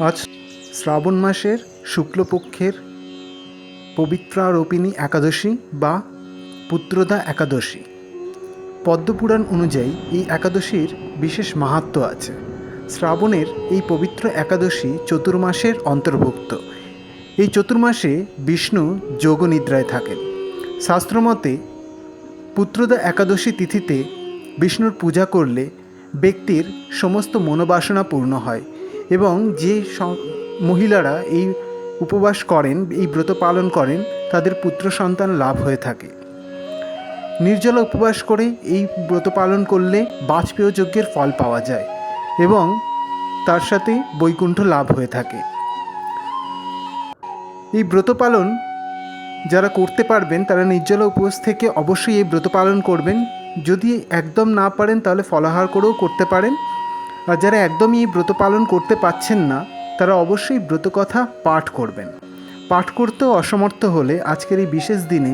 আজ শ্রাবণ মাসের শুক্লপক্ষের পবিত্রারোপিণী একাদশী বা পুত্রদা একাদশী। পদ্মপুরাণ অনুযায়ী এই একাদশীর বিশেষ মাহাত্ম্য আছে। শ্রাবণের এই পবিত্র একাদশী চতুর্মাসের অন্তর্ভুক্ত। এই চতুর্মাসে বিষ্ণু যোগনিদ্রায় থাকেন। শাস্ত্রমতে পুত্রদা একাদশী তিথিতে বিষ্ণুর পূজা করলে ব্যক্তির সমস্ত মনোবাসনা পূর্ণ হয় এবং যে মহিলারা এই উপবাস করেন, এই ব্রত পালন করেন, তাদের পুত্র সন্তান লাভ হয়ে থাকে। নির্জলা উপবাস করে এই ব্রত পালন করলে বাজপেয় যজ্ঞের ফল পাওয়া যায় এবং তার সাথে বৈকুণ্ঠ লাভ হয়ে থাকে। এই ব্রত পালন যারা করতে পারবেন তারা নির্জলা উপবাস থেকে অবশ্যই এই ব্রত পালন করবেন। যদি একদম না পারেন তাহলে ফলাহার করেও করতে পারেন। আর যারা একদমই এই ব্রত পালন করতে পারছেন না তারা অবশ্যই ব্রতকথা পাঠ করবেন। পাঠ করতেও অসমর্থ হলে আজকের এই বিশেষ দিনে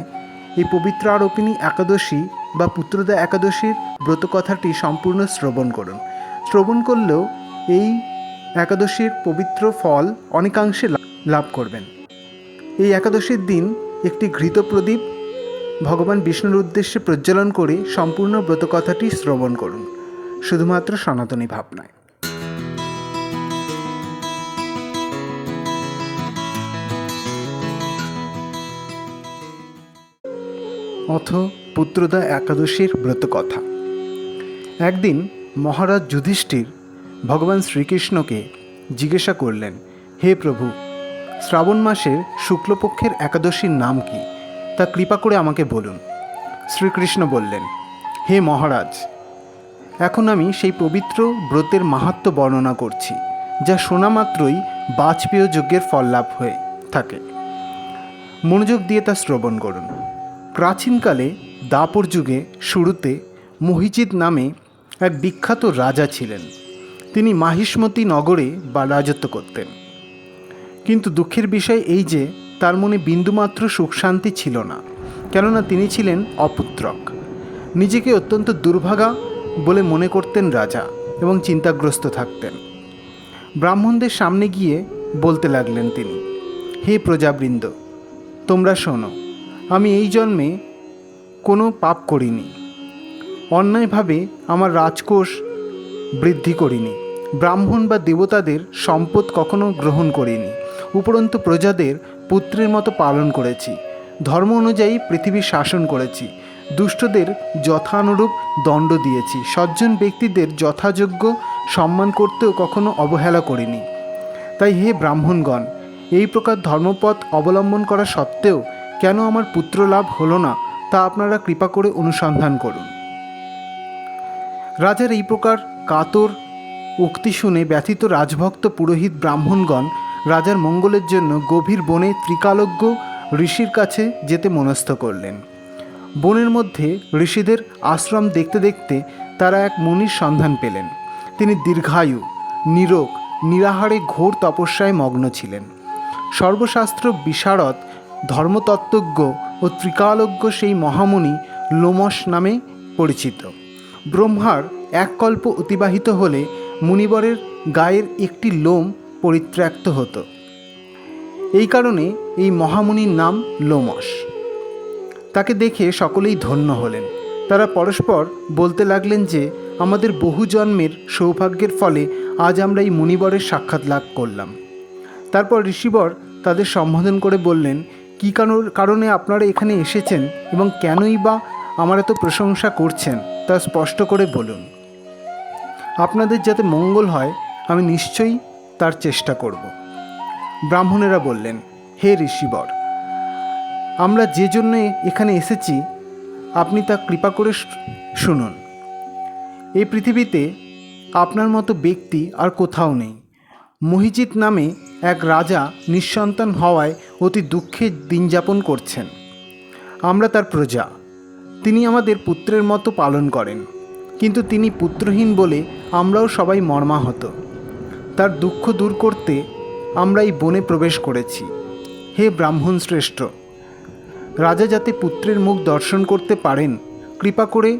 এই পবিত্রারোপিণী একাদশী বা পুত্রদা একাদশীর ব্রতকথাটি সম্পূর্ণ শ্রবণ করুন। শ্রবণ করলেও এই একাদশীর পবিত্র ফল অনেকাংশে লাভ করবেন। এই একাদশীর দিন একটি ঘৃত প্রদীপ ভগবান বিষ্ণুর উদ্দেশ্যে প্রজ্বলন করে সম্পূর্ণ ব্রতকথাটি শ্রবণ করুন, শুধুমাত্র সনাতনী ভাবনায়। অথ পুত্রদা একাদশীর ব্রতকথা। একদিন মহারাজ যুধিষ্ঠির ভগবান শ্রীকৃষ্ণকে জিজ্ঞাসা করলেন, হে প্রভু, শ্রাবণ মাসের শুক্লপক্ষের একাদশীর নাম কি, তা কৃপা করে আমাকে বলুন। শ্রীকৃষ্ণ বললেন, হে মহারাজ, এখন আমি সেই পবিত্র ব্রতের মাহাত্ম্য বর্ণনা করছি, যা শোনা মাত্রই বাজপেয় যজ্ঞের ফল লাভ হয়ে থাকে। মনোযোগ দিয়ে তা শ্রবণ করুন। প্রাচীনকালে দাপর যুগে শুরুতে মহিজিৎ নামে এক বিখ্যাত রাজা ছিলেন। তিনি মাহিষ্মতি নগরে বা রাজত্ব করতেন। কিন্তু দুঃখের বিষয় এই যে তার মনে বিন্দুমাত্র সুখ শান্তি ছিল না, কেননা তিনি ছিলেন অপুত্রক। নিজেকে অত্যন্ত দুর্ভাগা বলে মনে করতেন রাজা এবং চিন্তাগ্রস্ত থাকতেন। ব্রাহ্মণদের সামনে গিয়ে বলতে লাগলেন তিনি, হে প্রজাবৃন্দ, তোমরা শোনো, আমি এই জন্মে কোনো পাপ করিনি, অন্যায়ভাবে আমার রাজকোষ বৃদ্ধি করিনি, ব্রাহ্মণ বা দেবতাদের সম্পদ কখনো গ্রহণ করিনি, উপরন্তু প্রজাদের পুত্রের মতো পালন করেছি, ধর্ম অনুযায়ী পৃথিবী শাসন করেছি, দুষ্টদের যথানুরূপ দণ্ড দিয়েছি, সজ্জন ব্যক্তিদের যথাযোগ্য সম্মান করতেও কখনো অবহেলা করিনি। তাই হে ব্রাহ্মণগণ, এই প্রকার ধর্মপথ অবলম্বন করা সত্ত্বেও কেন আমার পুত্র লাভ হলো না, তা আপনারা কৃপা করে অনুসন্ধান করুন। রাজার এই প্রকার কাতর উক্তি শুনে ব্যথিত রাজভক্ত পুরোহিত ব্রাহ্মণগণ রাজার মঙ্গলের জন্য গভীর বনে ত্রিকালজ্ঞ ঋষির কাছে যেতে মনস্থ করলেন। বনের মধ্যে ঋষিদের আশ্রম দেখতে দেখতে তারা এক মুনির সন্ধান পেলেন। তিনি দীর্ঘায়ু, নিরোগ, নিরাহারে ঘোর তপস্যায় মগ্ন ছিলেন। সর্বশাস্ত্র বিশারদ, ধর্মতত্ত্বজ্ঞ ও ত্রিকালজ্ঞ সেই মহামুনি লোমশ নামে পরিচিত। ব্রহ্মার এক কল্প অতিবাহিত হলে মুনিবরের গায়ের একটি লোম পরিত্যক্ত হতো। এই কারণে এই মহামুনির নাম লোমশ। তাকে দেখে সকলেই ধন্য হলেন। তারা পরস্পর বলতে লাগলেন যে আমাদের বহু জন্মের সৌভাগ্যের ফলে আজ আমরা এই মুনিবরের সাক্ষাৎ লাভ করলাম। তারপর ঋষিবর তাদের সম্বোধন করে বললেন, কী কারণে আপনারা এখানে এসেছেন এবং কেনই বা আমার এত প্রশংসা করছেন তা স্পষ্ট করে বলুন। আপনাদের যাতে মঙ্গল হয় আমি নিশ্চয়ই তার চেষ্টা করব। ব্রাহ্মণেরা বললেন, হে ঋষিবর, আমরা যে জন্য এখানে এসেছি আপনি তা কৃপা করে শুনুন। এই পৃথিবীতে আপনার মতো ব্যক্তি আর কোথাও নেই। মহিজিৎ নামে এক রাজা নিঃসন্তান হওয়ায় অতি দুঃখে দিন যাপন করছেন। আমরা তার প্রজা। তিনি আমাদের পুত্রের মতো পালন করেন, কিন্তু তিনি পুত্রহীন বলে আমরাও সবাই মর্মাহত। তার দুঃখ দূর করতে আমরা এই বনে প্রবেশ করেছি। হে ব্রাহ্মণ শ্রেষ্ঠ, রাজা যাতে পুত্রের মুখ দর্শন করতে পারেন, কৃপা করে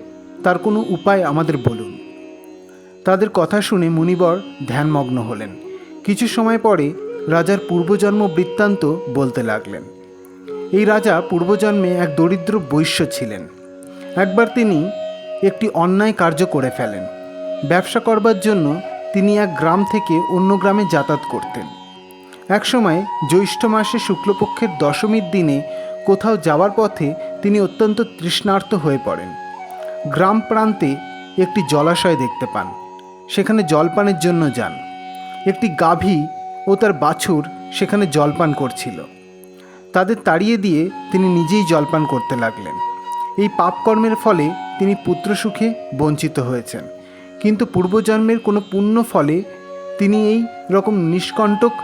তার কোনো উপায় আমাদের বলুন। তাদের কথা শুনে মুনিবর ধ্যানমগ্ন হলেন। কিছু সময় পরে রাজার পূর্বজন্ম বৃত্তান্ত বলতে লাগলেন। এই রাজা পূর্বজন্মে এক দরিদ্র বৈশ্য ছিলেন। একবার তিনি একটি অন্যায় কার্য করে ফেলেন। ব্যবসা করবার জন্য তিনি এক গ্রাম থেকে অন্য গ্রামে যাতায়াত করতেন। একসময় জ্যৈষ্ঠ মাসে শুক্লপক্ষের দশমীর দিনে কোথাও যাওয়ার পথে তিনি অত্যন্ত তৃষ্ণার্ত হয়ে পড়েন। গ্রাম প্রান্তে একটি জলাশয় দেখতে পান। সেখানে জলপানের জন্য যান। একটি গাভী ও তার বাছুর সেখানে জলপান করছিল। তাদের তাড়িয়ে দিয়ে তিনি নিজেই জলপান করতে লাগলেন। এই পাপকর্মের ফলে তিনি পুত্রসুখে বঞ্চিত হয়েছেন, কিন্তু পূর্বজন্মের কোনো পুণ্য ফলে তিনি এই রকম নিষ্কণ্টক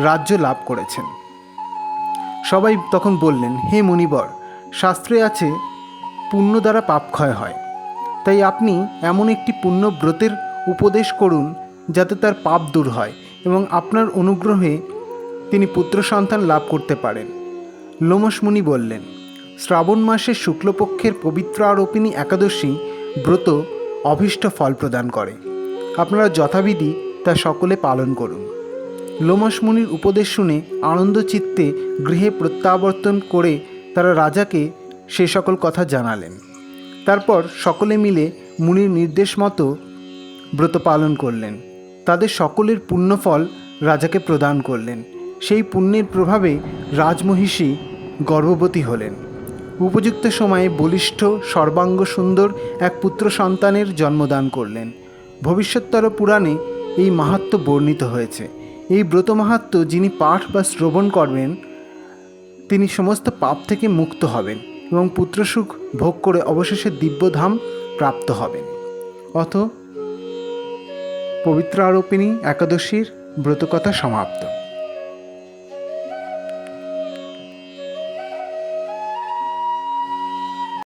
রাজ্য লাভ করেছেন। সবাই তখন বললেন, হে মুনিবর, শাস্ত্রে আছে পুণ্য দ্বারা পাপক্ষয় হয়। তাই আপনি এমন একটি পুণ্যব্রতের উপদেশ করুন যাতে তার পাপ দূর হয় এবং আপনার অনুগ্রহে তিনি পুত্র সন্তান লাভ করতে পারেন। লোমশ মুনি বললেন, শ্রাবণ মাসের শুক্লপক্ষের পবিত্র আরোপিণী একাদশী ব্রত অভীষ্ট ফল প্রদান করে। আপনারা যথাবিধি তা সকলে পালন করুন। লোমশ মুনির উপদেশ শুনে আনন্দ চিত্তে গৃহে প্রত্যাবর্তন করে তারা রাজাকে সে সকল কথা জানালেন। তারপর সকলে মিলে মুনির নির্দেশ মতো ব্রত পালন করলেন। তাদের সকলের পুণ্যফল রাজাকে প্রদান করলেন। সেই পুণ্যের প্রভাবে রাজমহিষী গর্ভবতী হলেন। উপযুক্ত সময়ে বলিষ্ঠ সর্বাঙ্গ সুন্দর এক পুত্র সন্তানের জন্মদান করলেন। ভবিষ্যৎতর পুরাণে এই মাহাত্ম্য বর্ণিত হয়েছে। এই ব্রত মাহাত্ম্য যিনি পাঠ বা শ্রবণ করবেন তিনি সমস্ত পাপ থেকে মুক্ত হবেন এবং পুত্রসুখ ভোগ করে অবশেষে দিব্যধাম প্রাপ্ত হবেন। অথ পবিত্র আরোপিণী একাদশীর ব্রতকথা সমাপ্ত।